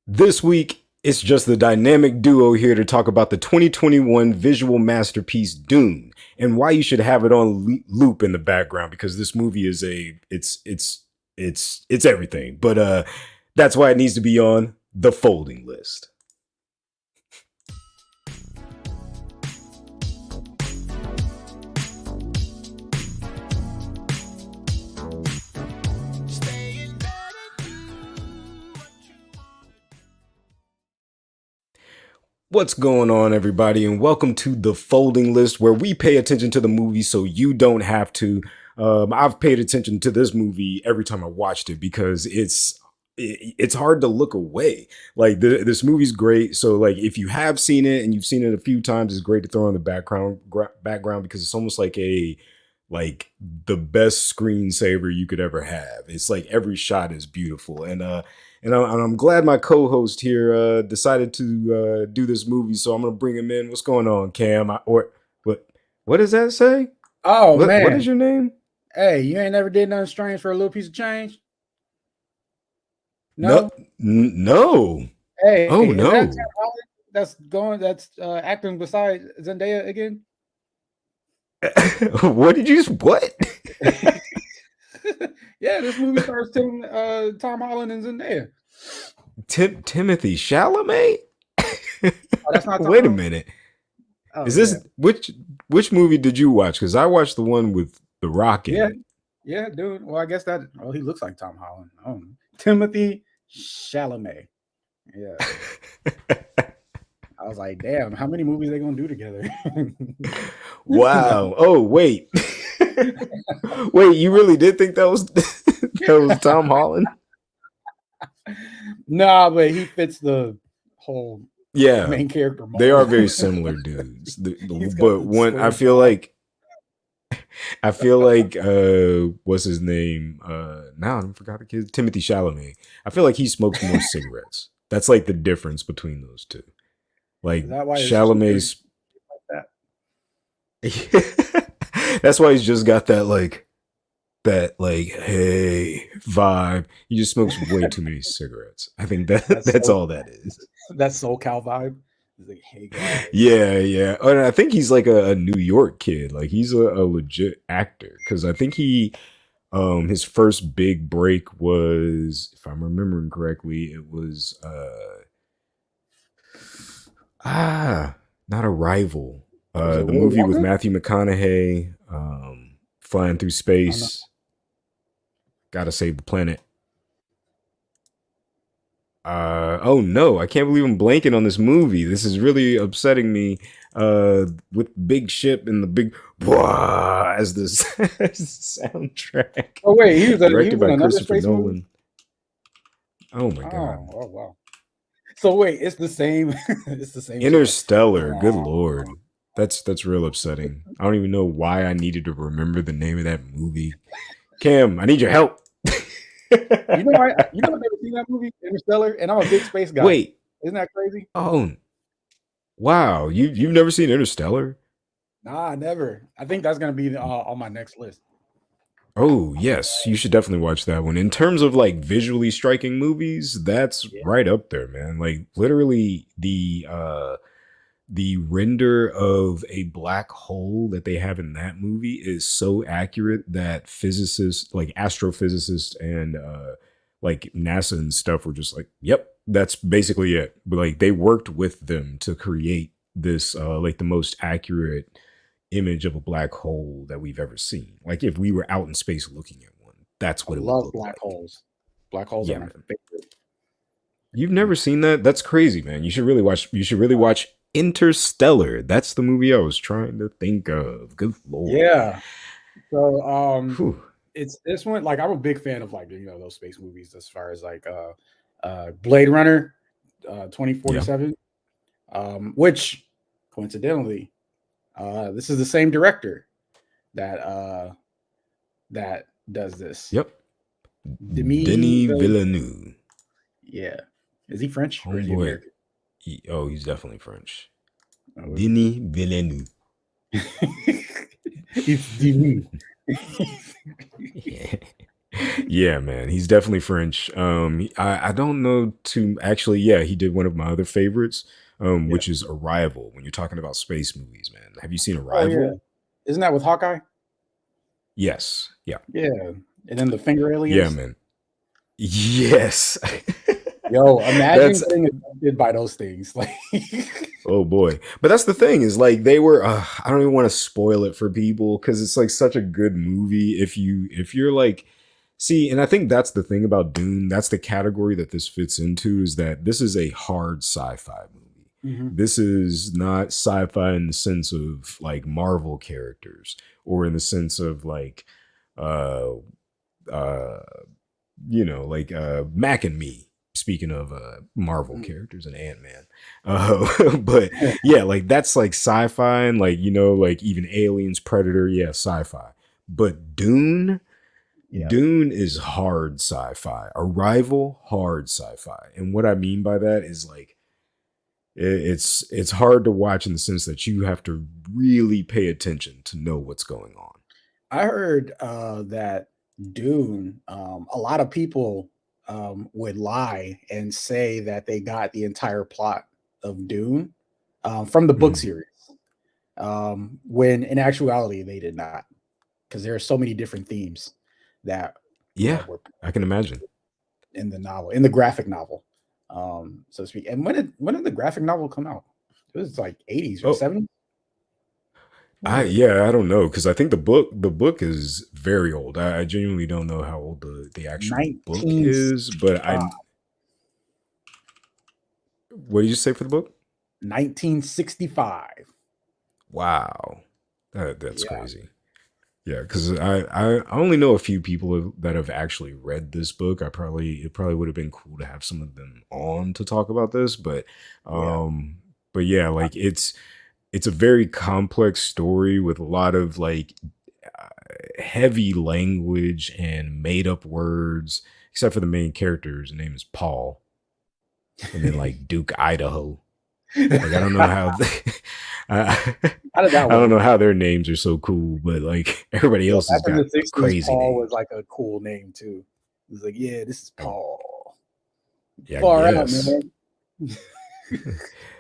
This week, it's just the dynamic duo here to talk about the 2021 visual masterpiece Dune and why you should have it on loop in the background because this movie is it's everything. But that's why it needs to be on the folding list. What's going on, everybody, and welcome to the folding list where we pay attention to the movie so you don't have to. I've paid attention to this movie every time I watched it because it's hard to look away. Like this movie's great, so like if you have seen it and you've seen it a few times, it's great to throw on the background because it's almost like the best screensaver you could ever have. It's like every shot is beautiful, and I'm glad my co-host here decided to do this movie. So I'm gonna bring him in. What's going on, Cam? Or what does that say? Oh What is man. your name? Hey, you ain't never did nothing strange for a little piece of change? No, No? no. Hey, Oh is that no. Tom Holland that's acting beside Zendaya again? What did you? What? Yeah, this movie stars Tom Holland and Zendaya. Timothy Chalamet? Oh, that's not Tom Wait a Holland? minute. Oh Is yeah. this which movie did you watch? Because I watched the one with The Rock in Yeah, it. yeah, dude. Well, I guess he looks like Tom Holland. Timothy Chalamet. Yeah. I was like, damn, how many movies they gonna do together? Wow. Oh wait. Wait, you really did think that was that was Tom Holland? Nah, but he fits the whole Yeah, main character they are mold. very similar dudes. He's got But the one, square jaw. I feel like what's his name? Now I forgot the kid. Timothy Chalamet. I feel like he smokes more cigarettes. That's like the difference between those two. Like Is that why his cheek is Chalamet's. like that? That's why he's just got that hey vibe. He just smokes way too many cigarettes. I think that That's that's so all that is. that's SoCal vibe. He's like, hey guys. Yeah. And I think he's like a New York kid. Like he's a legit actor because I think his first big break was, if I'm remembering correctly, it was not Arrival. Was it The Willy movie with Wonka? Matthew McConaughey, flying through Oh no. space, gotta save the planet. Oh no, I can't believe I'm blanking on this movie. This is really upsetting me. With big ship and the big as the soundtrack, Oh wait, he directed was in by another Christopher space movie? Nolan. Oh my god, Oh wow. So wait, it's the same it's the same ship. Interstellar. Good lord, Oh. that's real upsetting. I don't even know why I needed to remember the name of that movie. Cam, I need your help. I've never seen that movie, Interstellar, and I'm a big space guy. Wait. Isn't that crazy? Oh wow, you've never seen Interstellar? Nah, never. I think that's gonna be on my next list. Oh, yes, you should definitely watch that one. In terms of like visually striking movies, that's Yeah. right up there, man. Like literally the render of a black hole that they have in that movie is so accurate that physicists, like astrophysicists and like NASA and stuff were just like, "Yep, that's basically it." But like they worked with them to create this like the most accurate image of a black hole that we've ever seen. Like if we were out in space looking at one, that's I what it would love look black like. holes. Black holes are Yeah, my man. favorite. You've never seen that? That's crazy, man. You should really watch Interstellar. That's the movie I was trying to think of. Good lord. Yeah. So Whew. it's this one. Like I'm a big fan of like those space movies as far as like Blade Runner Yeah. 2047. Which coincidentally, this is the same director that that does this. Yep. Demi Denis Villeneuve. Villeneuve. Yeah. Is he French or is he Homeboy. American? He's definitely French. Oh, Denis Villeneuve. it's Demi. Yeah. Yeah, man, he's definitely French. I don't know to actually. Yeah, he did one of my other favorites, Yeah. which is Arrival. When you're talking about space movies, man, have you seen Oh yeah. Arrival? Isn't that with Hawkeye? Yes. Yeah. Yeah. And then the finger Yeah, aliens. man. Yes. Yo, imagine That's getting affected by those things. Like, oh boy. But that's the thing is like they were. I don't even want to spoil it for people because it's like such a good movie. If you're like, see, and I think that's the thing about Dune. That's the category that this fits into is that this is a hard sci-fi movie. mhm, This is not sci-fi in the sense of like Marvel characters or in the sense of like uh uh like Mac and Me. Speaking of Marvel mhm. characters and Ant Man, but yeah, like that's like sci-fi and like like even Aliens, Predator, yeah, sci-fi. But Yeah. Dune is hard sci-fi. Arrival, hard sci-fi. And what I mean by that is like it's hard to watch in the sense that you have to really pay attention to know what's going on. I heard that Dune, a lot of people would lie and say that they got the entire plot of Dune from the book Mhm. series, when in actuality they did not, because there are so many different themes that Yeah, were I can imagine. in the novel, in the graphic novel, so to speak. And when did the graphic novel come out? It was like 80s or Oh, 70s. When I was it? yeah, I don't know because I think the book is very old. I genuinely don't know how old the actual book is, but 1965. I what did you say for the book? 1965. Wow, that's Yeah. crazy. Yeah, because I only know a few people that have actually read this book. It probably would have been cool to have some of them on to talk about this, Yeah. um, but yeah, like it's a very complex story with a lot of like heavy language and made up words, except for the main character. His name is Paul, and then like Duke Idaho. Like I don't know how I, How did that I don't work? know how their names are so cool, but like everybody Yeah, else back has in got the '60s, crazy Paul was names. like a cool name too. It was like, "Yeah, this is Um, Paul." yeah, I Far out, guess. man.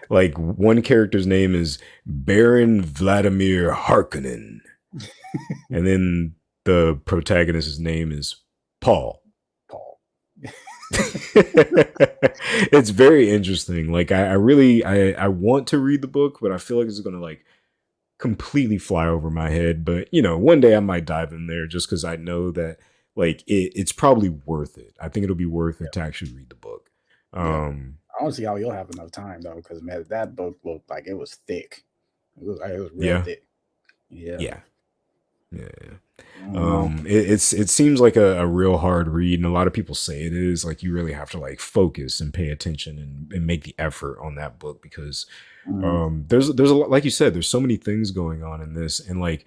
Like one character's name is Baron Vladimir Harkonnen, and then the protagonist's name is Paul. Paul. It's very interesting. Like I really I want to read the book, but I feel like it's gonna like completely fly over my head. But one day I might dive in there just because I know that like it's probably worth it. I think it'll be worth it to actually read the book. Yeah. Um I don't see how you'll have enough time though, because man, that book looked like it was thick. It was real yeah, thick. Yeah. yeah, yeah. I don't know. It seems like a real hard read, and a lot of people say it is. Like you really have to like focus and pay attention and make the effort on that book because Mm, there's a lot, like you said, there's so many things going on in this, and like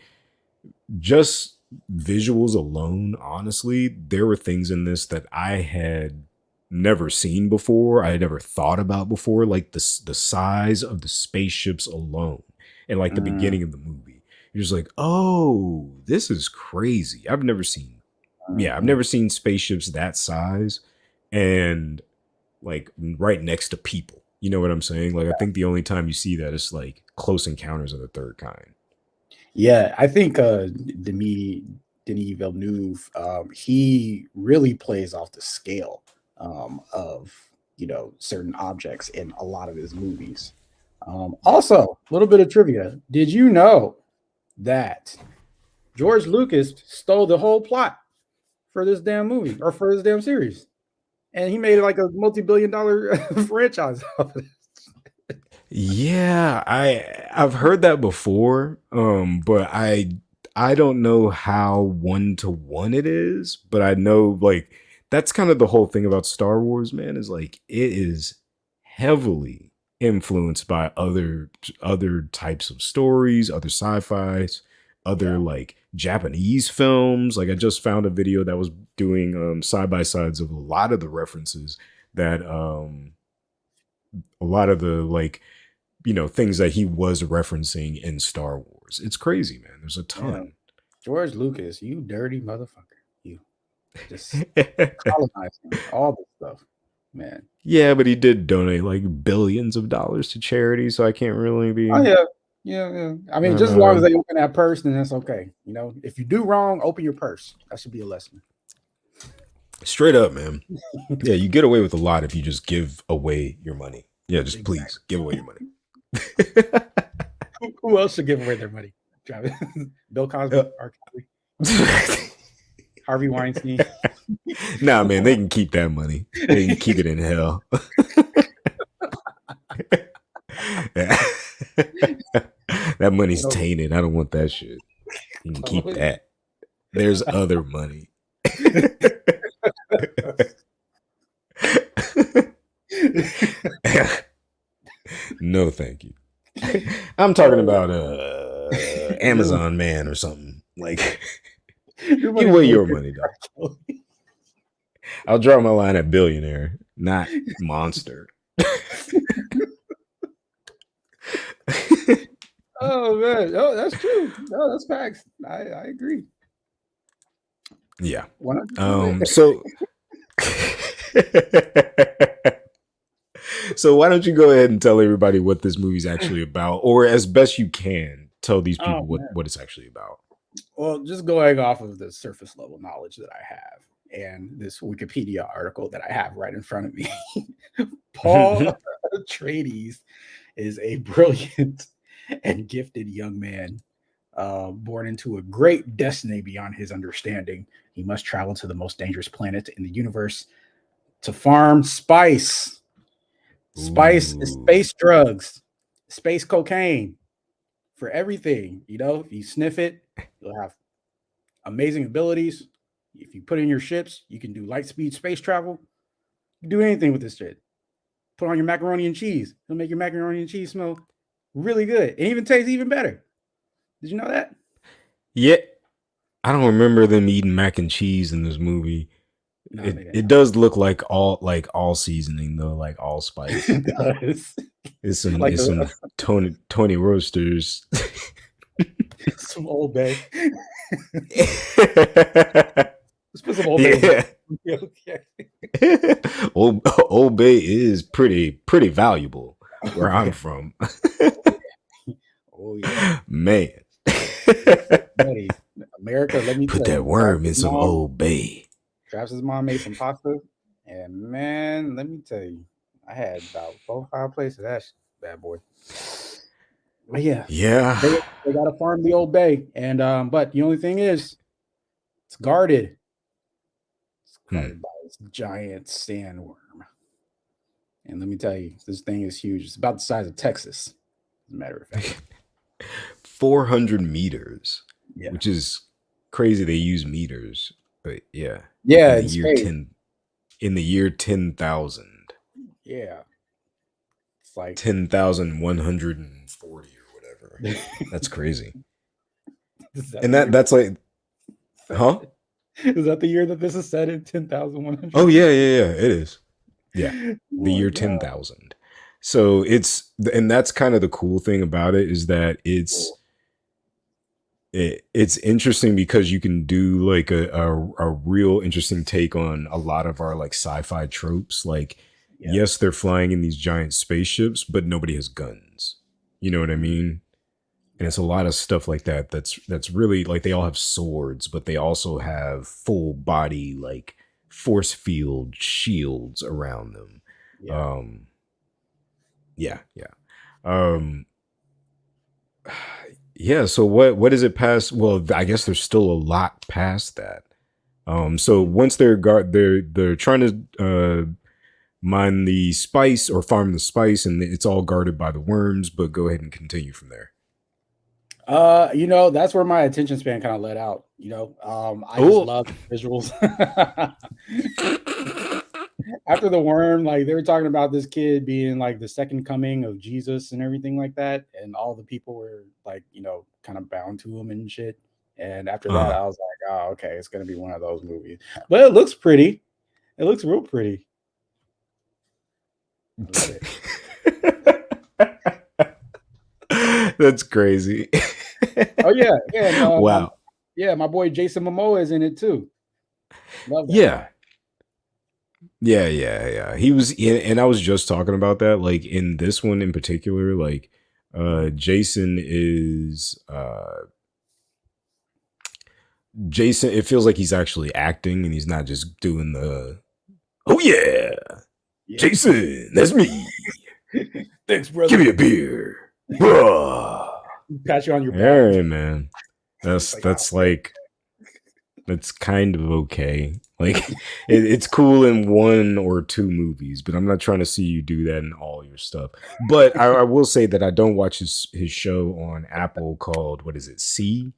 just visuals alone, honestly, there were things in this that I had never seen before. I had never thought about before, like the size of the spaceships alone, and like the mm, beginning of the movie. You're just like, oh, this is crazy. I've mhm. never seen spaceships that size, and like right next to people. You know what I'm saying? Like I think the only time you see that is like Close Encounters of the Third Kind. Yeah, I think Denis Villeneuve, he really plays off the scale of certain objects in a lot of his movies. Also, a little bit of trivia: did you know that George Lucas stole the whole plot for this damn movie or for this damn series, and he made it like a multi-billion-dollar franchise off of it? Yeah, I've heard that before, but I don't know how one to one it is, but I know like that's kind of the whole thing about Star Wars, man, is like it is heavily influenced by other types of stories, other sci-fis, other Yeah, like Japanese films. Like I just found a video that was doing side by sides of a lot of the references that a lot of the like things that he was referencing in Star Wars. It's crazy, man. There's a man, ton. George Lucas, you dirty motherfucker, you. just colonizing all this stuff, man. Yeah, but he did donate like billions of dollars to charity, so I can't really Oh be. yeah, yeah, yeah. I mean, just as long as they open that purse, then that's okay. You know, if you do wrong, open your purse. That should be a lesson. Straight up, man. Yeah, you get away with a lot if you just give away your money. Yeah, just please Exactly. give away your money. Who else should give away their money? Travis, Bill Cosby, R. Kelly, Harvey Weinstein. Nah, man, they can keep that money. They can keep it in hell. That money's tainted. I don't want that shit. You can keep that. There's other money. No, thank you. I'm talking about Amazon Man or something. Like, Your give money away was your money, dog. I'll draw my line at billionaire, not monster. Oh man, oh that's true. No, that's facts. I agree. Yeah. 100%. So so why don't you go ahead and tell everybody what this movie's actually about, or as best you can, tell these Oh people man. what it's actually about. Well, just going off of the surface level knowledge that I have and this Wikipedia article that I have right in front of me, Paul Atreides is a brilliant and gifted young man born into a great destiny beyond his understanding. He must travel to the most dangerous planet in the universe to farm spice. Spice is Ooh. space drugs, space cocaine for everything. You know, if you sniff it, you'll have amazing abilities. If you put in your ships, you can do light speed space travel. You can do anything with this shit. Put on your macaroni and cheese. It'll make your macaroni and cheese smell really good. It even tastes even better. Did you know that? Yeah, I don't remember them eating mac and cheese in this movie. No, they It didn't. does look like all seasoning though, like all spice. It does. Like It's some Tony Roasters. some Old Bay. Let's put some Old Bay in Yeah. here. Okay. Old Bay is pretty valuable where I'm from. Oh yeah. Man. Buddy, America, let me Put tell that you, worm in some Old Bay. Travis's mom made some pasta, and man, let me tell you, I had about 4 or 5 plates of that bad boy. But yeah, Yeah. they got to farm the Old Bay, and but the only thing is, it's guarded. It's guarded by this giant sandworm, and let me tell you, this thing is huge. It's about the size of Texas, as a matter of fact. 400 meters, Yeah, which is crazy. They use meters, but yeah, yeah, in the in year space. 10, in the year 10,000, Yeah, it's like 10,140 or whatever. That's crazy. is that And the year? that's like, huh? Is that the year that this is set in 10,100? Oh yeah. It is. Yeah, the Oh my year god. 10,000. So and that's kind of the cool thing about it is that it's interesting because you can do like a real interesting take on a lot of our like sci-fi tropes. Like, Yeah. yes, they're flying in these giant spaceships, but nobody has guns. You know what I mean? And it's a lot of stuff like that. That's really like they all have swords, but they also have full body like force field shields around them. Yeah. Um, yeah. Um, yeah. So what is it past? Well, I guess there's still a lot past that. So once they're trying to mine the spice or farm the spice, and it's all guarded by the worms. But go ahead and continue from there. That's where my attention span kind of let out. I just Oh, love visuals. After the worm, like they were talking about this kid being like the second coming of Jesus and everything like that, and all the people were like, kind of bound to him and shit. And after that, I was like, oh, okay, it's gonna be one of those movies. But it looks pretty. It looks real pretty. I love it. That's crazy. Oh yeah, yeah, and, Wow. my boy Jason Momoa is in it too. Love that Yeah, guy. yeah. He was, and I was just talking about that. Like in this one in particular, like Jason is Jason. It feels like he's actually acting, and he's not just doing the oh yeah, Yeah. Jason, that's me. Thanks, Give brother. me a beer, bruh. Pat you on your All back. right, man. It's like, That's like that's kind of okay. Like it's cool in one or two movies, but I'm not trying to see you do that in all your stuff. But I will say that I don't watch his show on Apple called what is it? C?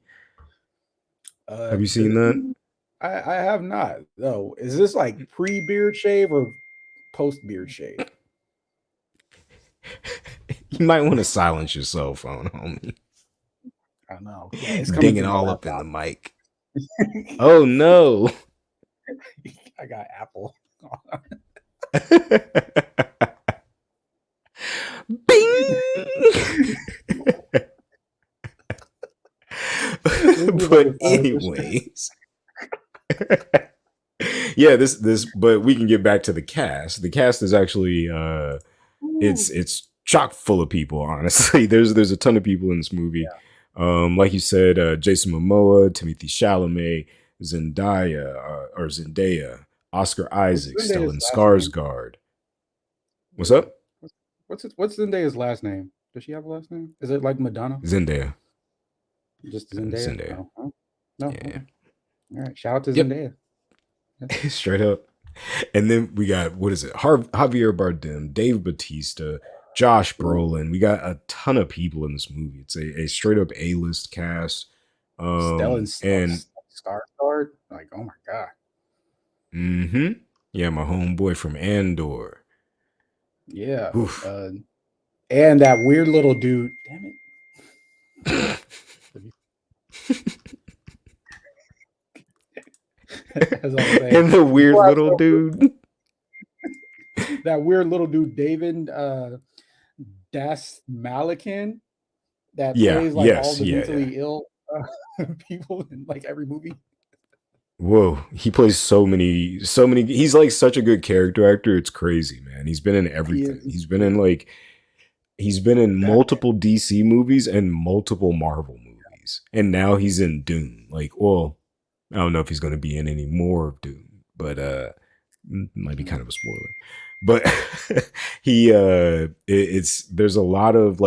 Have you seen that? Dune? I have not. No. Is this like pre-beard shave or post-beard shave? You might want to silence your cell phone, homie. I don't know. Yeah, it's coming Dinging through my all up in the laptop. mic. Oh no. I got Apple. Bing. This is like But a sound efficient. anyways, yeah, this but we can get back to the cast. The cast is actually it's chock full of people, honestly. There's a ton of people in this movie. Yeah. Like you said, Jason Momoa, Timothy Chalamet, Zendaya or Zendaya, Oscar What's Isaac, Zendaya's Stellan last name? Skarsgård. What's Wait. up? What's Zendaya's last name? Does she have a last name? Is it like Madonna? Zendaya. Just Zendaya? Zendaya. Oh, oh. No. Yeah. Okay. All right. Shout out to Yep. Zendaya. Yeah. Straight up. And then we got what is it? Javier Bardem, Dave Batista, Josh Ooh. Brolin. We got a ton of people in this movie. It's a straight up A list cast. Stellan And Skarsgård. Like, oh my god. mm-hmm. Yeah, my homeboy from Andor. Yeah. Oof. And that weird little dude. Damn it. As I was saying, And the weird before I little dude. that weird little dude, David Das Malikan, that Yeah, plays like all yes, the yeah. mentally ill people in like every movie. Whoa, he plays so many. He's like such a good character actor. It's crazy, man. He's been in He everything. is He's been in that. multiple DC movies and multiple Marvel movies, and now he's in Dune. Like, well, I don't know if he's going to be in any more of Dune, but might be kind of a spoiler. But it's there's a lot of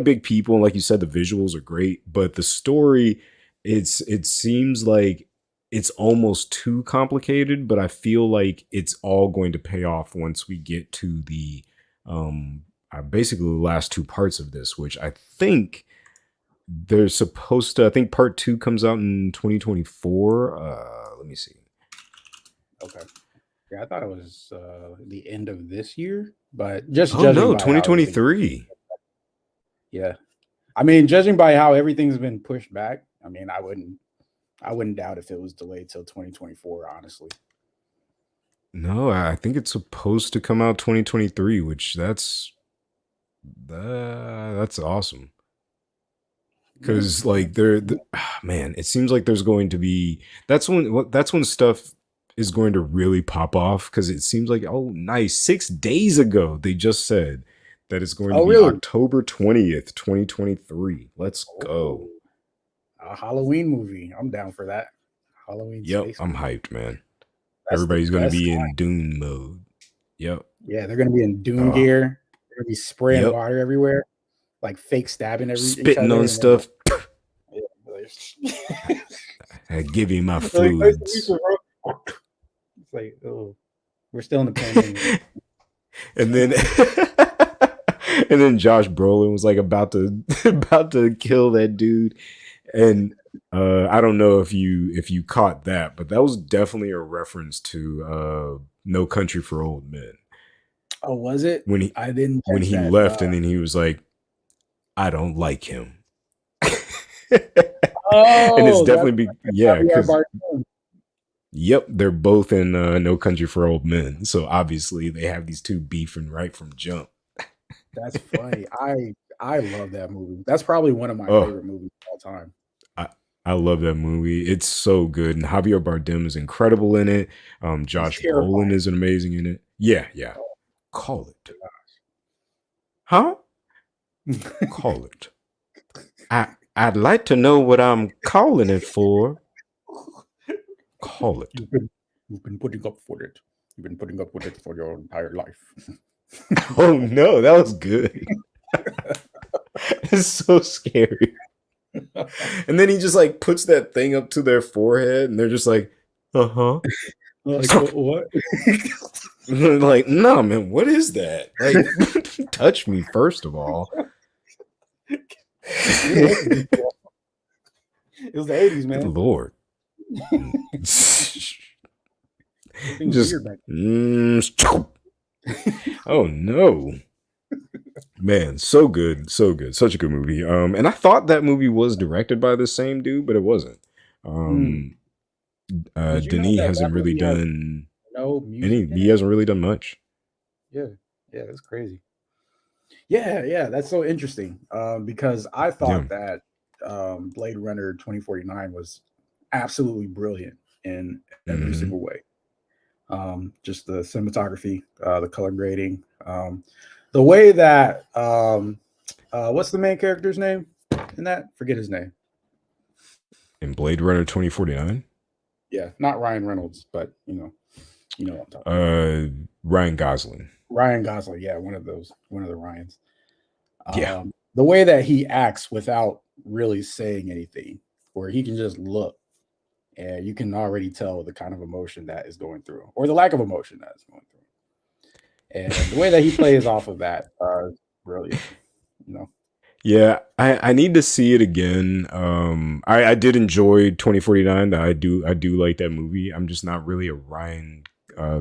big people, and like you said, the visuals are great, but the story, it seems like it's almost too complicated. But I feel like it's all going to pay off once we get to the basically the last two parts of this, which I think they're supposed to. I think part two comes out in 2024. Let me see. Okay. Yeah, I thought it was the end of this year, but just Oh judging no, by how everything, 2023. yeah, I mean, judging by how everything's been pushed back, I mean, I wouldn't doubt if it was delayed till 2024. Honestly, No, I think it's supposed to come out 2023, which that's awesome. yeah, Because yeah, like man, it seems like there's going to be that's when stuff is going to really pop off. Because it seems like oh nice, 6 days ago they just said that it's going to Oh, be really? October 20th, 2023. Let's Oh, go. a Halloween movie. I'm down for that. Halloween Yep, space I'm movie. hyped, man. That's the Everybody's going to best be kind. in Dune mode. Yep. Yeah, they're gonna be in Dune Oh, gear. They're gonna be spraying yep. water everywhere, like fake stabbing each Spitting on other, and then stuff. yeah, I give you my like nice to meet fluids. you, bro. It's like, oh, we're still in the pandemic. And then and then Josh Brolin was like about to about to kill that dude. And I don't know if you caught that, but that was definitely a reference to No Country for Old Men. Oh, was it? When he I didn't when catch he that. left and then he was like, I don't like him. And it's Oh, that's definitely yeah, Javier because Bardem. yep, they're both in No Country for Old Men. So obviously they have these two beefing right from jump. That's funny. I love that movie. That's probably one of my Oh, favorite movies of all time. I, I love that movie. It's so good, and Javier Bardem is incredible in it. He's Josh Brolin terrifying. is amazing in it. Yeah, yeah. Oh Call it, my huh? god. Call it. I'd like to know what I'm calling it for. Call it. You've been you've been putting up with it. You've been putting up with it for your entire life. Oh no, that was good. It's so scary. And then he just like puts that thing up to their forehead, and they're just like, uh huh. Like what? Like, no, man, what is that? Like, touch me first of all. You know, it was the 80s, Good man. lord. Just Everything was weird back oh no. Man, so good, so good. Such a good movie. And I thought that movie was directed by the same dude, but it wasn't. then. Um Did you know Denis that that hasn't really movie has done no music any in he it? hasn't really done much. Yeah, yeah, that's crazy. Yeah, yeah, that's so interesting. Because I Yeah. thought that Blade Runner 2049 was absolutely brilliant in every Hmm. single way. Just the cinematography, the color grading, the way that what's the main character's name in that? Forget his name. In Blade Runner 2049. Yeah, not Ryan Reynolds, but you know what I'm talking about. Uh Ryan Gosling. Ryan Gosling, yeah, one of the Ryans. Yeah. The way that he acts without really saying anything, where he can just look and you can already tell the kind of emotion that is going through, or the lack of emotion that is going through. And the way that he plays off of that is brilliant. You know, Yeah, I need to see it again. I did enjoy 2049. I do like that movie. I'm just not really a Ryan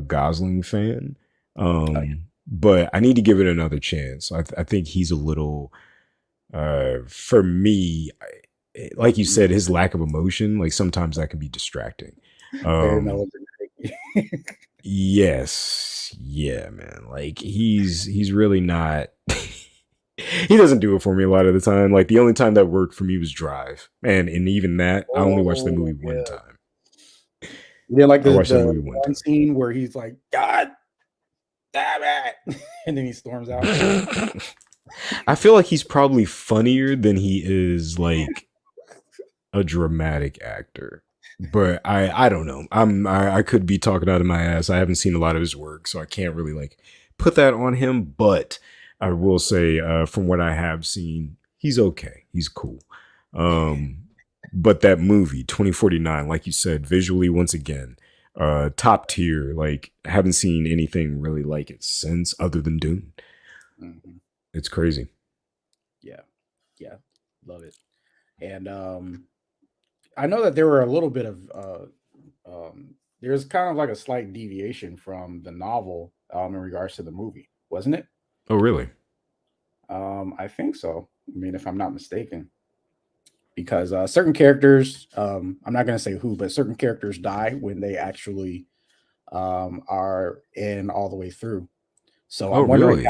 Gosling fan. oh, But I need to give it another chance. I think he's a little for me, like you yeah, said, his lack of emotion, like sometimes that can be distracting. very Um, melodramatic. yes, yeah, man. Like he's really not. He doesn't do it for me a lot of the time. Like the only time that worked for me was Drive, and even that I only watched the Oh movie one yeah, time. you didn't like I watched that the movie one one scene where he's like, "God damn it," and then he storms out. time. I feel like he's probably funnier than he is like a dramatic actor. But I don't know. I could be talking out of my ass. I haven't seen a lot of his work, so I can't really like put that on him. But I will say, from what I have seen, he's okay. He's cool. Um, but that movie 2049, like you said, visually once again, top tier. Like I haven't seen anything really like it since, other than Dune. Mhm. It's crazy. Yeah, yeah, love it. And I know that there were a little bit of there's kind of like a slight deviation from the novel in regards to the movie, wasn't it? Oh, really? I think so. I mean, if I'm not mistaken, because certain characters, I'm not going to say who, but certain characters die when they actually are in all the way through. So Oh, I'm wondering really?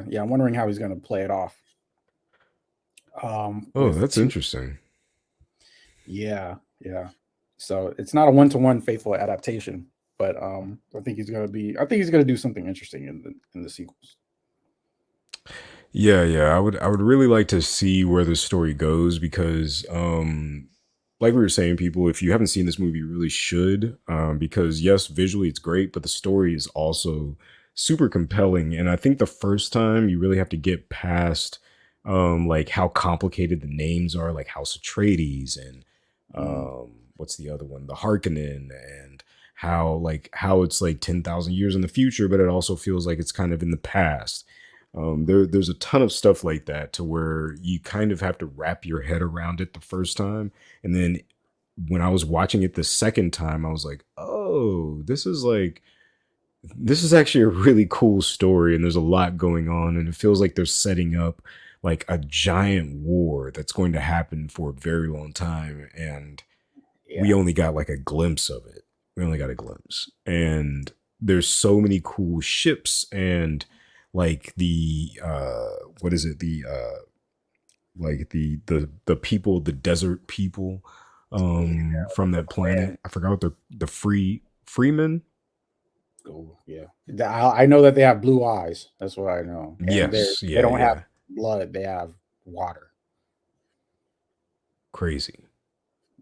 yeah, I'm wondering how he's going to play it off. Oh, With that's two, interesting. yeah, yeah. So it's not a one to one faithful adaptation, but I think he's gonna do something interesting in the sequels. Yeah, yeah. I would really like to see where the story goes because like we were saying, people, if you haven't seen this movie, you really should. Because yes, visually it's great, but the story is also super compelling. And I think the first time you really have to get past like how complicated the names are, like House Atreides and Mm, what's the other one? The Harkonnen, and how it's like 10,000 years in the future, but it also feels like it's kind of in the past. There's a ton of stuff like that to where you kind of have to wrap your head around it the first time, and then when I was watching it the second time, I was like, oh, this is actually a really cool story, and there's a lot going on, and it feels like they're setting up like a giant war that's going to happen for a very long time, and we yeah, only got like a glimpse of it. We only got a glimpse. And there's so many cool ships and like the what is it? like the people, the desert people, Yeah, from the that clan. planet. I forgot what the freemen. Oh, yeah. I know that they have blue eyes. That's what I know. And Yes, they yeah, don't have yeah, blood. They have water. crazy.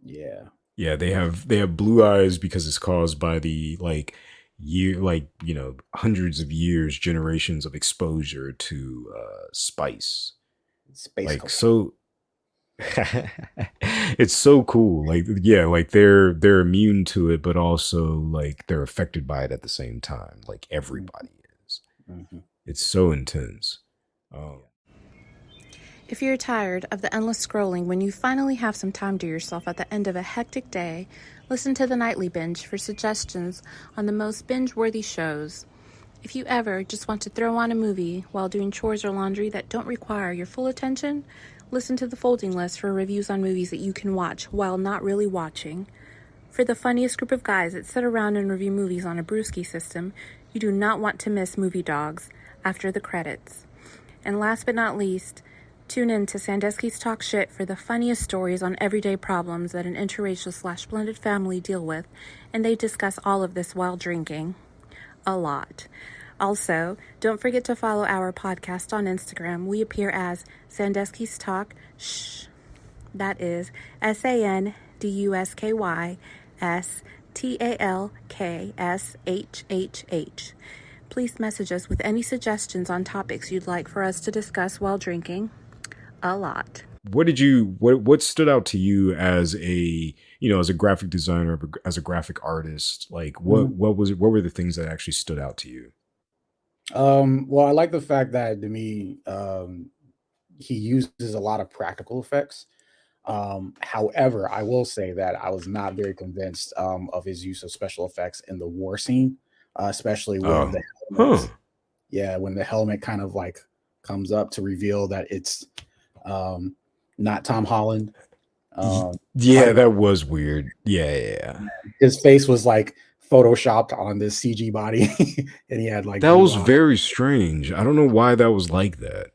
Yeah. Yeah, they have blue eyes because it's caused by the like hundreds of years, generations of exposure to spice. Space Like cocaine. so it's so cool. Like yeah, like they're immune to it, but also like they're affected by it at the same time. Like everybody is. Hmm. It's so intense. Um, Yeah. If you're tired of the endless scrolling when you finally have some time to yourself at the end of a hectic day, listen to the Nightly Binge for suggestions on the most binge-worthy shows. If you ever just want to throw on a movie while doing chores or laundry that don't require your full attention, listen to the Folding List for reviews on movies that you can watch while not really watching. For the funniest group of guys that sit around and review movies on a brewski system, you do not want to miss Movie Dogs after the credits. And last but not least, tune in to Sandusky's Talk Shit for the funniest stories on everyday problems that an interracial/blended family deal with, and they discuss all of this while drinking. A lot. Also, don't forget to follow our podcast on Instagram. We appear as Sandusky's Talk Shh. That is SANDUSKYSTALKSHHH. Please message us with any suggestions on topics you'd like for us to discuss while drinking. A lot. what stood out to you as a as a graphic designer, as a graphic artist? Like Mhm. what were the things that actually stood out to you? Well, I like the fact that to me, he uses a lot of practical effects. However, I will say that I was not very convinced of his use of special effects in the war scene, especially when Oh, the huh. helmet, yeah, when the helmet kind of like comes up to reveal that it's um, not Tom Holland. Yeah, Like that was weird. Yeah, yeah. his face was like photoshopped on this CG body, and he had like That blue was eyes. very strange. I don't know why that was like that.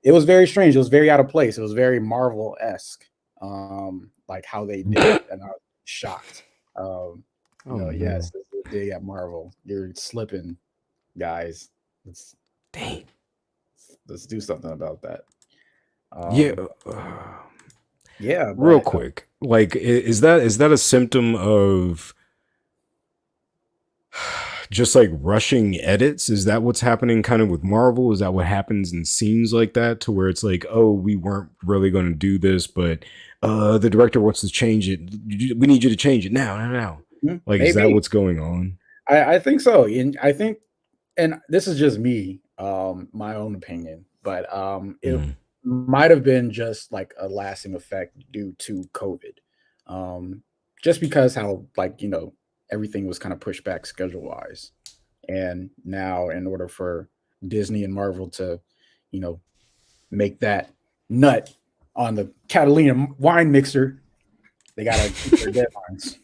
It was very strange. It was very out of place. It was very Marvel esque, like how they did it, and I was shocked. Um, Oh yes, no. this is a dig at Marvel. You're slipping, guys. Let's Dang. let's do something about that. Yeah. Um, yeah, Real but quick. Like is that a symptom of just like rushing edits? Is that what's happening kind of with Marvel? Is that what happens in scenes like that to where it's like, oh, we weren't really going to do this, but the director wants to change it. We need you to change it now. Like, is that maybe what's going on? I think so. And I think, and this is just me, my own opinion, but it Mm. might have been just like a lasting effect due to COVID. Um, just because how like everything was kind of pushed back schedule wise, and now in order for Disney and Marvel to, you know, make that nut on the Catalina wine mixer, they gotta keep their deadlines.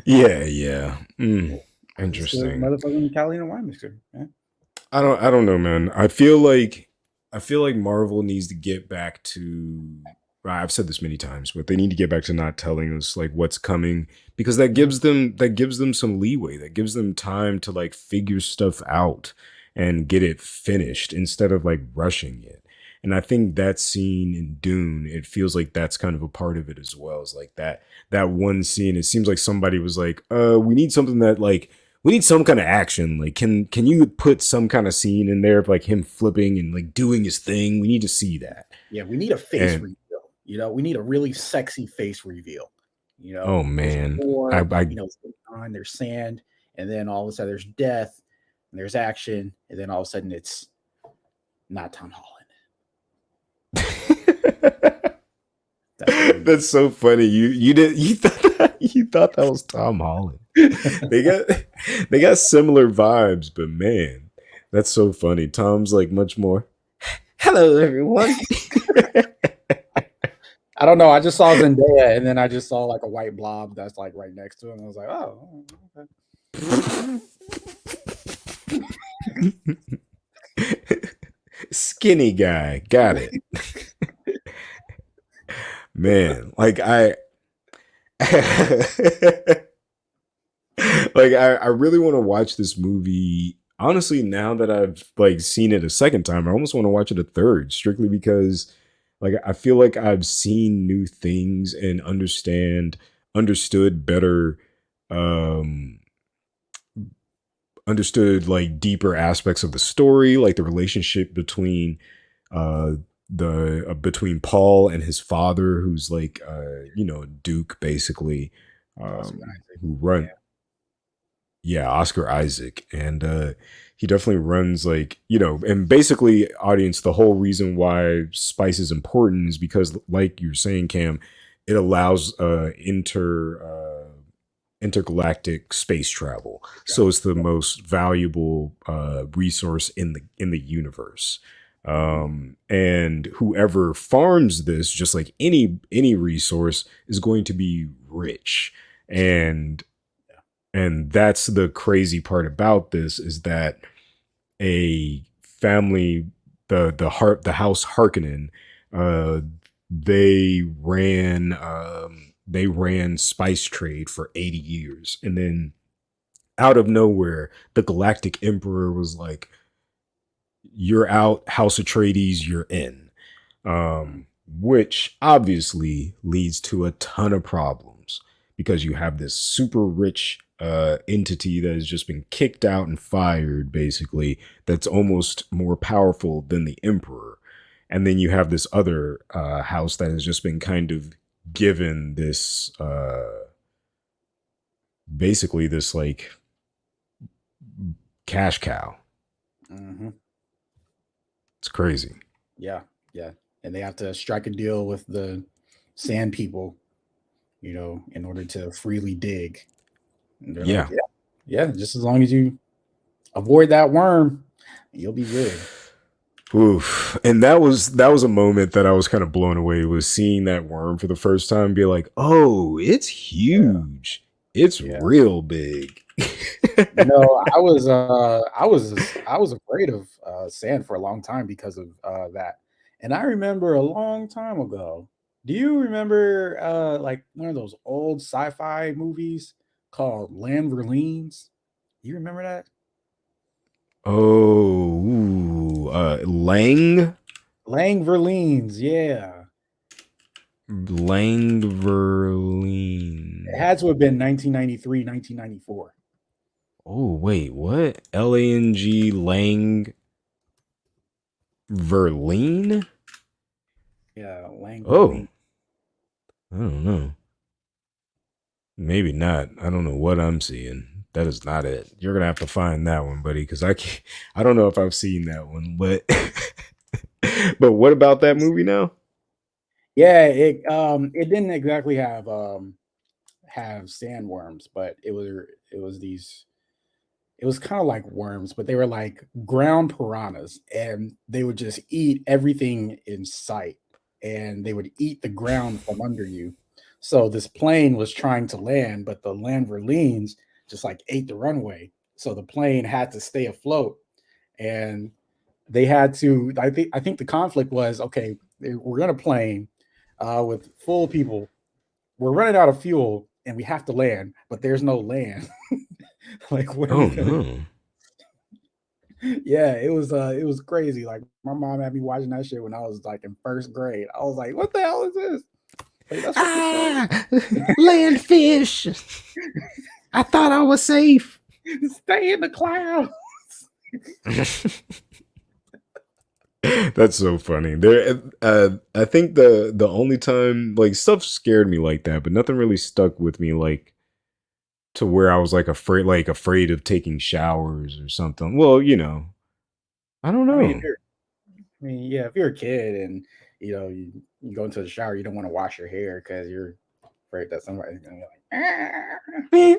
Yeah, yeah. It's the Interesting. motherfucking Catalina wine mixer. Yeah. I don't know, man. I feel like Marvel needs to get back to I've said this many times, but they need to get back to not telling us like what's coming, because Mhm. that gives them some leeway. That gives them time to like figure stuff out and get it finished instead of like rushing it. And I think that scene in Dune, it feels like that's kind of a part of it as well. It's like that one scene, it seems like somebody was like, we need something that like we need some kind of action. Like, can you put some kind of scene in there of like him flipping and like doing his thing? We need to see that. Yeah, we need a face And reveal. We need a really sexy face reveal. oh There's man, war, I on there's sand, and then all of a sudden there's death, and there's action, and then all of a sudden it's not Tom Holland. That's what we that's so funny. You thought that was Tom Holland. need. They got they got similar vibes, but man, that's so funny. Tom's like much more. Hello, everyone. I don't know. I just saw Zendaya, and then I just saw like a white blob that's like right next to him. I was like, oh, okay. Skinny guy, got it. Man, like I really want to watch this movie. Honestly, now that I've like seen it a second time, I almost want to watch it a third, strictly because like I feel like I've seen new things and understood better um understood like deeper aspects of the story, like the relationship uh the between Paul and his father, who's like Duke basically, Oscar Isaac. who run Yeah. yeah, Oscar Isaac. And he definitely runs like, and basically, audience, the whole reason why spice is important is because, like you're saying, Cam, it allows intergalactic space travel. So Travel. it's the most valuable resource in the universe. Mhm. And whoever farms this, just like any resource, is going to be rich. And Yeah. that's the crazy part about this, is that a family, the house Harkonnen, uh they ran spice trade for 80 years, and then out of nowhere the galactic emperor was like, you're out, House Atreides, you're in. Mhm. Which obviously leads to a ton of problems, because you have this super rich entity that has just been kicked out and fired, basically, that's almost more powerful than the emperor. And then you have this other house that has just been kind of given this basically this like cash cow. Mhm. It's crazy. Yeah, yeah, and they have to strike a deal with the sand people, in order to freely dig. And they're like, Yeah. yeah, yeah, just as long as you avoid that worm, you'll be good. Oof. And that was a moment that I was kind of blown away, was seeing that worm for the first time and be like, oh, it's huge. It's Yeah. real big. I was afraid of sand for a long time because of that. And I remember a long time ago. Do you remember like one of those old sci-fi movies called Land Verlines? You remember that? Oh, ooh, Lang Lang Verlines, yeah. It Langverline. had to have been 1993, 1994. Oh, wait, what? Lang Verline? Yeah, Lang Oh, Verlines. I don't know. Maybe not. I don't know what I'm seeing. That is not it. You're gonna have to find that one, buddy, because I can't. I don't know if I've seen that one, but but what about that movie now? Yeah, it didn't exactly have sandworms, but it was these it was kind of like worms, but they were like ground piranhas, and they would just eat everything in sight, and they would eat the ground from under you. So this plane was trying to land, but the Landverlines just like ate the runway. So the plane had to stay afloat, and they had to. I think the conflict was okay. We're gonna plane with full people. We're running out of fuel, and we have to land, but there's no land. Like, what are we Oh gonna no! Yeah, it was crazy. Like my mom had me watching that shit when I was like in first grade. I was like, "What the hell is this?" Like that's what the show Ah, landfish! I thought I was safe. is. Stay in the clouds. That's so funny. I think the only time like stuff scared me like that, but nothing really stuck with me like to where I was like afraid of taking showers or something. Well, I don't I mean, know. yeah, if you're a kid and you go into the shower, you don't want to wash your hair because you're afraid that somebody's gonna be like, "Ah." Yeah,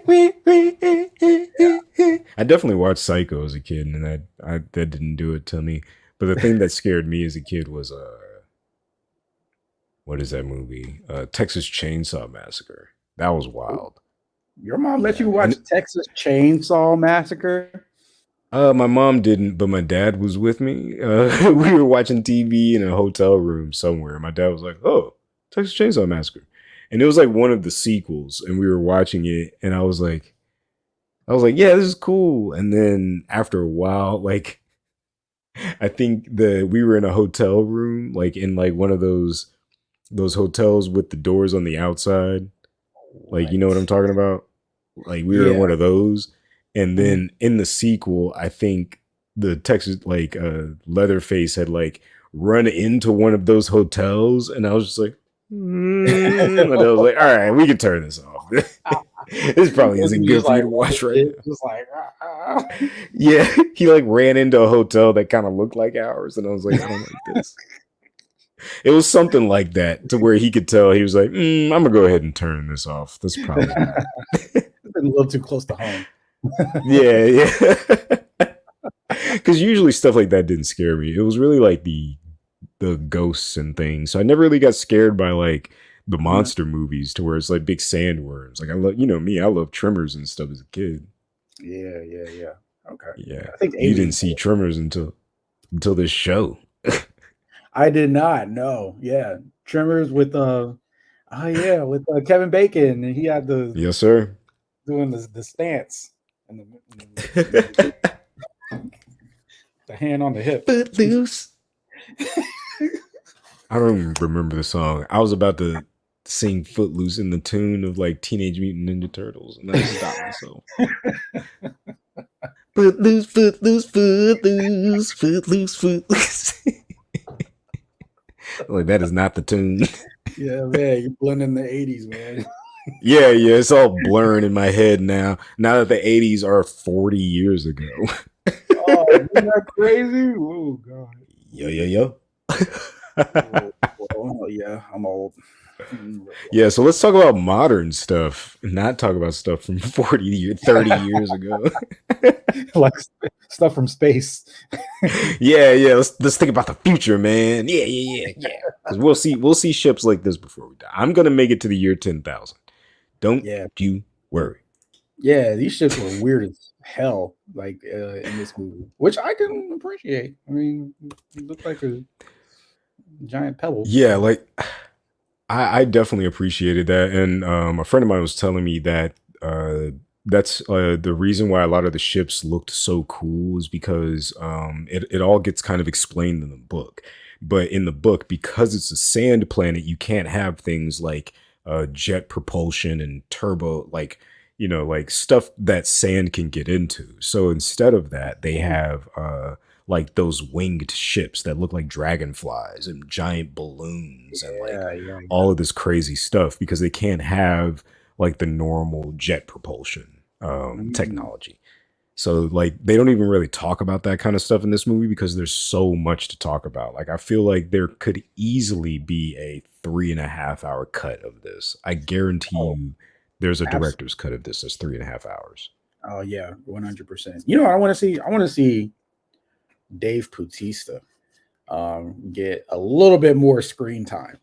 I definitely watched Psycho as a kid, and that didn't do it to me. But the thing that scared me as a kid was what is that movie? Texas Chainsaw Massacre. That was wild. your mom let Yeah, you watch and Texas Chainsaw Massacre? my mom didn't, but my dad was with me. We were watching TV in a hotel room somewhere. My dad was like, "Oh." Texas Chainsaw Massacre. And it was like one of the sequels, and we were watching it, and I was like, yeah, this is cool. And then after a while, like I think we were in a hotel room, like in like one of those hotels with the doors on the outside. Like, you know what I'm What? talking about? Like we were in Yeah. one of those. And Mhm. then in the sequel, I think the Texas like Leatherface had like run into one of those hotels, and I was just like, and I was like, all right, we can turn this off. This probably And isn't he good just for you like to watch right legit, now. just like ah. Yeah, he like ran into a hotel that kind of looked like ours, and I was like, I don't like this. It was something like that to where he could tell he was like, I'm gonna go ahead and turn this off. That's probably not. It's been a little too close to home. Yeah, yeah. Because usually stuff like that didn't scare me. It was really like the ghosts and things. So I never really got scared by like the Mhm. monster movies to where it's like big sandworms. Like I love, me, I love Tremors and stuff as a kid. Yeah. Okay. Yeah, I think you didn't Aliens. see Tremors until this show. I did not. No. Yeah. Tremors with oh yeah, with Kevin Bacon, and he had the Yes, sir. doing the stance and the the hand on the hip. Footloose. I don't even remember the song. I was about to sing Footloose in the tune of like Teenage Mutant Ninja Turtles, and I stopped myself. Footloose, footloose, footloose, footloose, footloose. Like that is not the tune. Yeah, man, you're blending the 80s, man. Yeah, it's all blurring in my head now. Now that the 80s are 40 years ago. Oh, isn't that crazy? Oh god. Yo. Well, yeah, I'm old. Yeah, so let's talk about modern stuff, not talk about stuff from 40 30 years ago. Like stuff from space. Yeah, let's think about the future, man. Yeah. Because we'll see ships like this before we die. I'm gonna make it to the year 10,000. Don't Yeah. you worry. Yeah, these ships were weird as hell, like in this movie, which I can appreciate. I mean, it looked like a giant pebble. Yeah, like I definitely appreciated that, and a friend of mine was telling me that that's the reason why a lot of the ships looked so cool is because it all gets kind of explained in the book. But in the book, because it's a sand planet, you can't have things like jet propulsion and turbo, like like stuff that sand can get into. So instead of that, they have like those winged ships that look like dragonflies and giant balloons and like Yeah. all of this crazy stuff because they can't have like the normal jet propulsion Mhm. technology. So like they don't even really talk about that kind of stuff in this movie because there's so much to talk about. Like I feel like there could easily be a 3.5 hour cut of this. I guarantee Oh, you there's a absolutely. director's cut of this that's 3.5 hours. Oh yeah, 100%. You know, I want to see. I want to see Dave Bautista get a little bit more screen time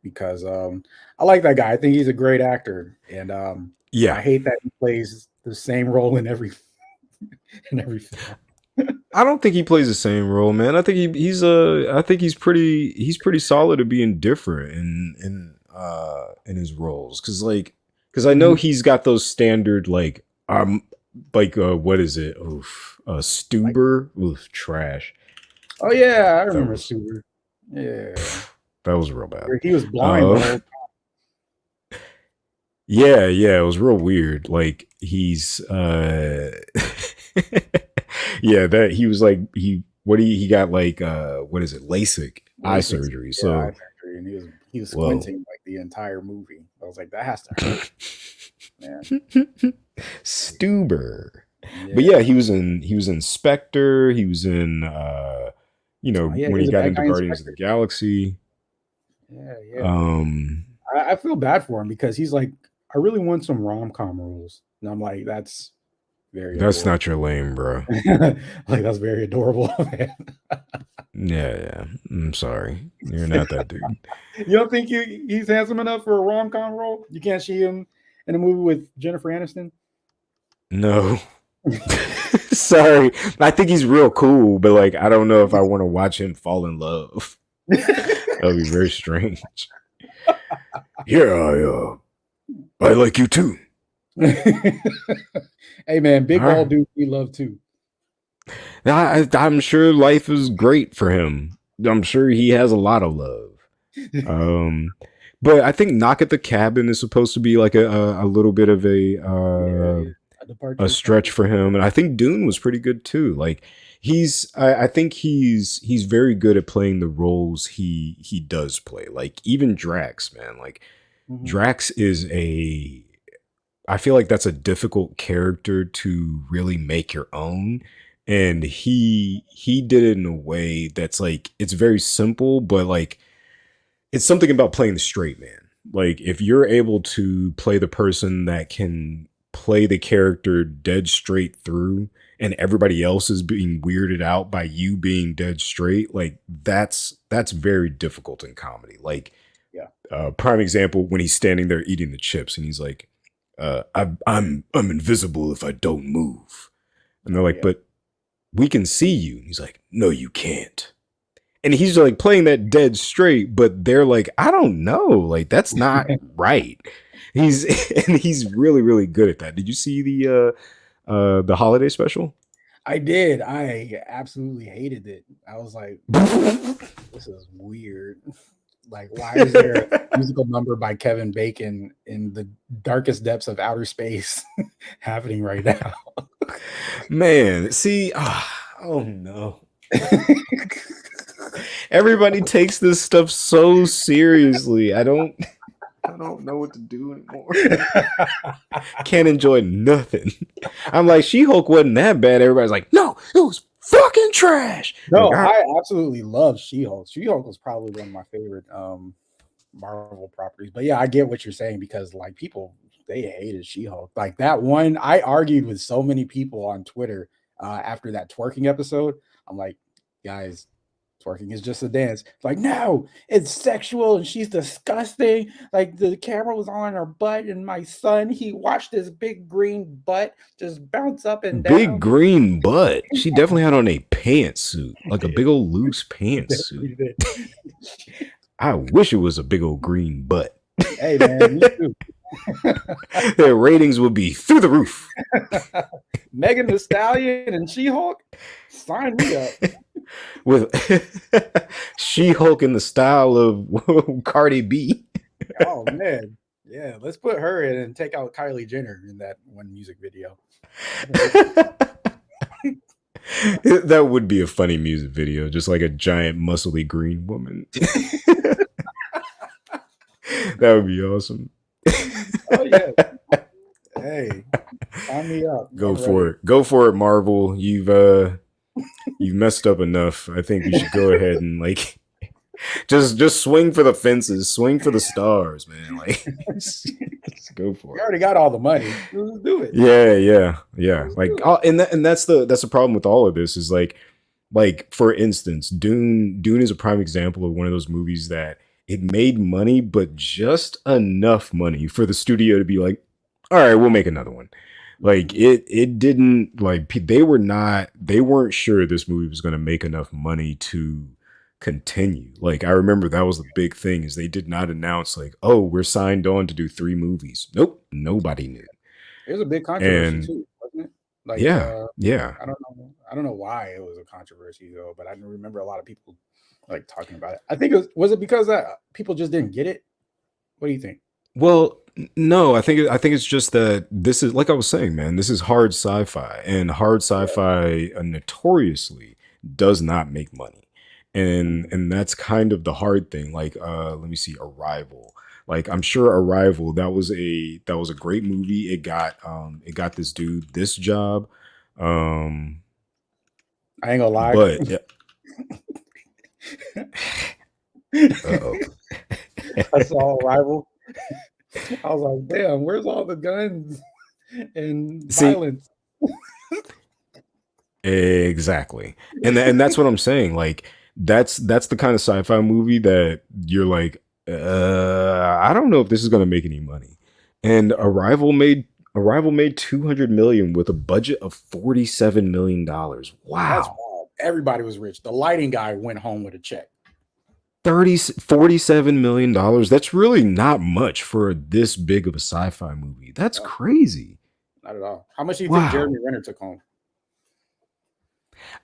because I like that guy. I think he's a great actor, and I Yeah. hate that he plays the same role in every in every film. I don't think he plays the same role, man. I think I think he's pretty solid at being different in his roles cuz I know Mhm. he's got those standard what is it? Oof. Like, Stuber. Oof, trash. oh yeah, I That remember was Stuber. Yeah, that was real bad. where he was blind the Uh whole. yeah, it was real weird. Like he's yeah, that he was like he got like what is it? LASIK eye LASIK, surgery. yeah, eye So, surgery, and he was whoa. squinting like the entire movie. I was like, that has to hurt, man. Stuber. But yeah, Yeah. he was in Spectre, he was in Oh yeah, he when he was a got bad into guy in Guardians of the Spectre. Galaxy. Yeah. Um I feel bad for him because he's like, I really want some rom com roles, and I'm like, that's very that's adorable. not your lane, bro. Like that's very adorable, man. Yeah. I'm sorry. You're not that dude. You don't think he's handsome enough for a rom com role? You can't see him in a movie with Jennifer Aniston. No. Sorry. I think he's real cool, but like I don't know if I want to watch him fall in love. That would be very strange. Yeah, I like you too. Hey man, big All bald right. dude we love too. I'm sure life is great for him. I'm sure he has a lot of love. Um, but I think Knock at the Cabin is supposed to be like a little bit of Yeah, yeah. A a departure from stretch for him, and I think Dune was pretty good too. Like I think he's very good at playing the roles he does play. Like even Drax, man. Like Mhm. Drax is a I feel like that's a difficult character to really make your own. And he did it in a way that's like it's very simple, but like it's something about playing the straight man. Like if you're able to play the person that can play the character dead straight through and everybody else is being weirded out by you being dead straight, like that's very difficult in comedy. Like Yeah. prime example when he's standing there eating the chips and he's like, I'm invisible if I don't move. And they're Oh like, yeah. but we can see you. And he's like, no, you can't. And he's like playing that dead straight, but they're like, I don't know, like that's not right. He's and he's really really good at that. Did you see the holiday special? I did. I absolutely hated it. I was like, this is weird. Like, why is there a musical number by Kevin Bacon in the darkest depths of outer space happening right now? Man, see, oh no. Everybody takes this stuff so seriously. I don't know what to do anymore. Can't enjoy nothing. I'm like, She-Hulk wasn't that bad. Everybody's like, no, it was fucking trash. I'm No, like, all right. I absolutely love She-Hulk. She-Hulk was probably one of my favorite Marvel properties. But yeah, I get what you're saying because like people they hated She-Hulk. Like that one, I argued with so many people on Twitter after that twerking episode. I'm like, guys, twerking is just a dance. Like, no, it's sexual and she's disgusting. Like the camera was on her butt, and my son, he watched this big green butt just bounce up and Big down. green butt. She definitely had on a pantsuit, like a big old loose pantsuit. Definitely did. I wish it was a big old green butt. Hey man, me too. Their ratings would be through the roof. Megan Thee Stallion and She-Hulk, sign me up. With She-Hulk in the style of Cardi B. Oh man, yeah. Let's put her in and take out Kylie Jenner in that one music video. That would be a funny music video, just like a giant muscly green woman. That would be awesome. Oh yeah. Hey, sign me up. Go for it. Go for it, Marvel. You've messed up enough. I think you should go ahead and like just swing for the fences, swing for the stars, man. Like just go for We it. already got all the money. Let's do it. Yeah. Like and that's the problem with all of this is like for instance, Dune is a prime example of one of those movies that it made money, but just enough money for the studio to be like, all right, we'll make another one. Like it didn't like they weren't sure this movie was going to make enough money to continue. Like I remember that was the big thing is they did not announce like, oh, we're signed on to do 3 movies. Nope, nobody knew. It was a big controversy And too, wasn't it? Like yeah. I don't know why it was a controversy though, but I remember a lot of people like talking about it. I think was it because people just didn't get it? What do you think? Well, no, I think it's just that this is like I was saying, man. This is hard sci-fi, and hard Yeah. sci-fi notoriously does not make money, and Mhm. that's kind of the hard thing. Like, let me see, Arrival. Like, I'm sure Arrival that was a great movie. It got this dude this job, um, I ain't gonna lie. but yeah, oh, I saw Arrival. I was like, damn, where's all the guns and see, violence? exactly. And that's what I'm saying. Like that's the kind of sci-fi movie that you're like, I don't know if this is gonna make any money. And Arrival made 200 million with a budget of $47 million. That's Wow. wild. Everybody was rich. The lighting guy went home with a check. $47 million. That's really not much for this big of a sci-fi movie. That's crazy. Not at all. How much do you think Wow. Jeremy Renner took home?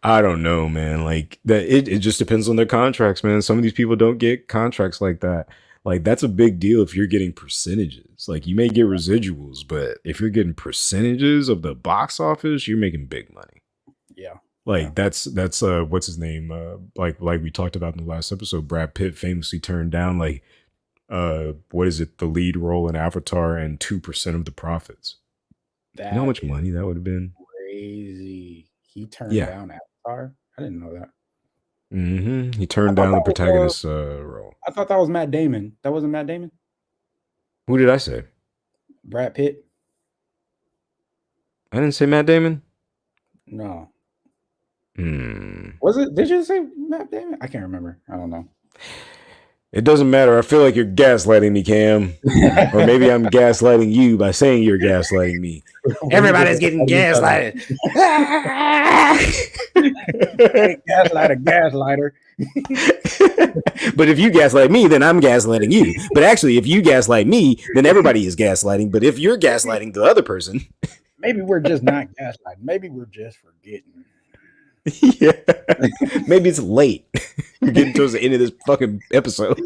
I don't know, man. Like that, it just depends on their contracts, man. Some of these people don't get contracts like that. Like that's a big deal if you're getting percentages. Like you may get residuals, but if you're getting percentages of the box office, you're making big money. Yeah. Like that's what's his name? Like we talked about in the last episode, Brad Pitt famously turned down like what is it, the lead role in Avatar and 2% of the profits. You know how much money that would have been? Crazy. He turned down Avatar. I didn't know that. Mm-hmm. He turned down the protagonist role. I thought that was Matt Damon. That wasn't Matt Damon? Who did I say? Brad Pitt? I didn't say Matt Damon? No. Hmm. Was it? Did you say Matt Damon? I can't remember. I don't know. It doesn't matter. I feel like you're gaslighting me, Cam. Or maybe I'm gaslighting you by saying you're gaslighting me. Everybody's getting gaslighted. Gaslighter. But if you gaslight me, then I'm gaslighting you. But actually, if you gaslight me, then everybody is gaslighting. But if you're gaslighting the other person, maybe we're just not gaslighting. Maybe we're just forgetting. Yeah. Maybe it's late. We're getting towards the end of this fucking episode.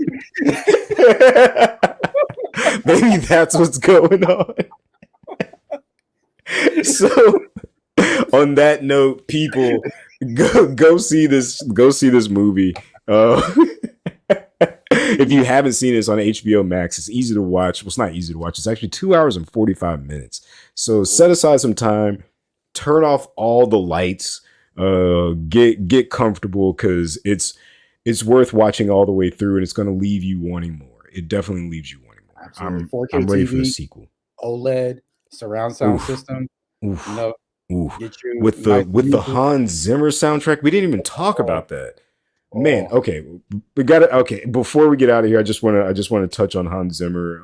Maybe that's what's going on. So on that note, people, go see this movie. If you haven't seen it, it's on HBO Max. It's easy to watch. Well, it's not easy to watch. It's actually 2 hours and 45 minutes. So set aside some time, turn off all the lights, get comfortable, because it's worth watching all the way through, and it's going to leave you wanting more. It definitely leaves you wanting more. I'm ready for the sequel. OLED surround sound system. Oof. You know, with the Hans Zimmer soundtrack. We didn't even talk about that. Man, okay, we got it. Okay, before we get out of here, I just want to touch on Hans Zimmer.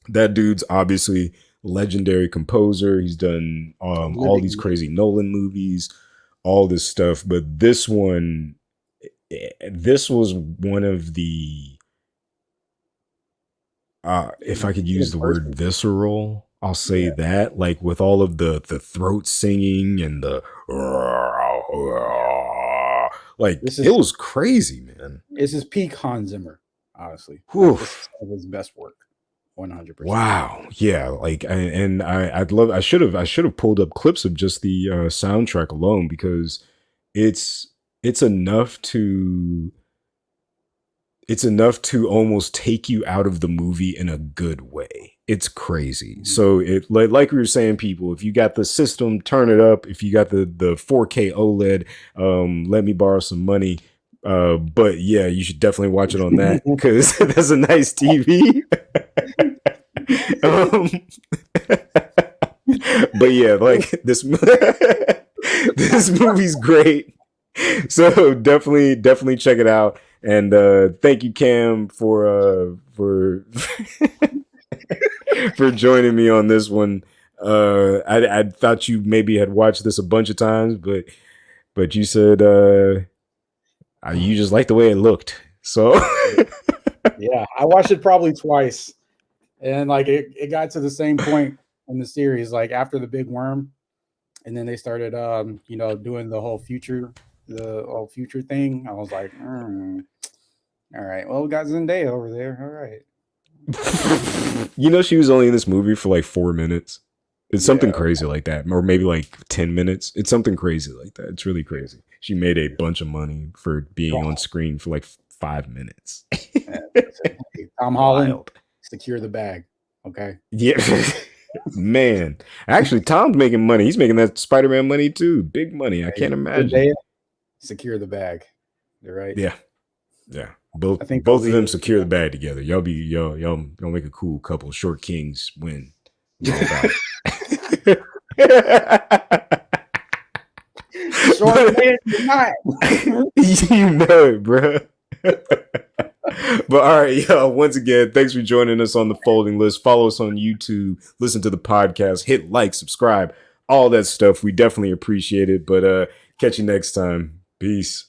That dude's obviously legendary composer. He's done all these crazy Nolan movies, all this stuff. But this was one of the, if I could use the word visceral, I'll say that, like with all of the throat singing and the like, it was crazy, man. This is peak Hans Zimmer, honestly. Like, this is some of his best work. 100%. Wow. Yeah. Like, I should have pulled up clips of just the soundtrack alone, because it's enough to almost take you out of the movie in a good way. It's crazy. Mm-hmm. So it, like we were saying, people, if you got the system, turn it up. If you got the 4K OLED, let me borrow some money. But yeah, you should definitely watch it on that, because that's a nice TV. But yeah, like this movie's great. So definitely check it out. And thank you, Cam, for for joining me on this one. I thought you maybe had watched this a bunch of times, but you said you just liked the way it looked. So yeah, I watched it probably twice, and like it got to the same point in the series, like after the big worm, and then they started doing the whole future thing. I was like, all right, well, we got Zendaya over there. All right. You know, she was only in this movie for like 4 minutes. It's something crazy like that, or maybe like 10 minutes. It's something crazy like that. It's really crazy. She made a bunch of money for being on screen for like 5 minutes. Tom Holland, secure the bag. Okay. Yeah. Man, actually, Tom's making money. He's making that Spider-Man money too. Big money. I can't imagine. Zendaya, secure the bag. You're right. Yeah. Both of them secure the bag together. Y'all make a cool couple. Short Kings win. Short man, you're not. You know it, bro. But all right, y'all, once again, thanks for joining us on the Folding List. Follow us on YouTube, listen to the podcast, hit like, subscribe, all that stuff. We definitely appreciate it. But catch you next time. Peace.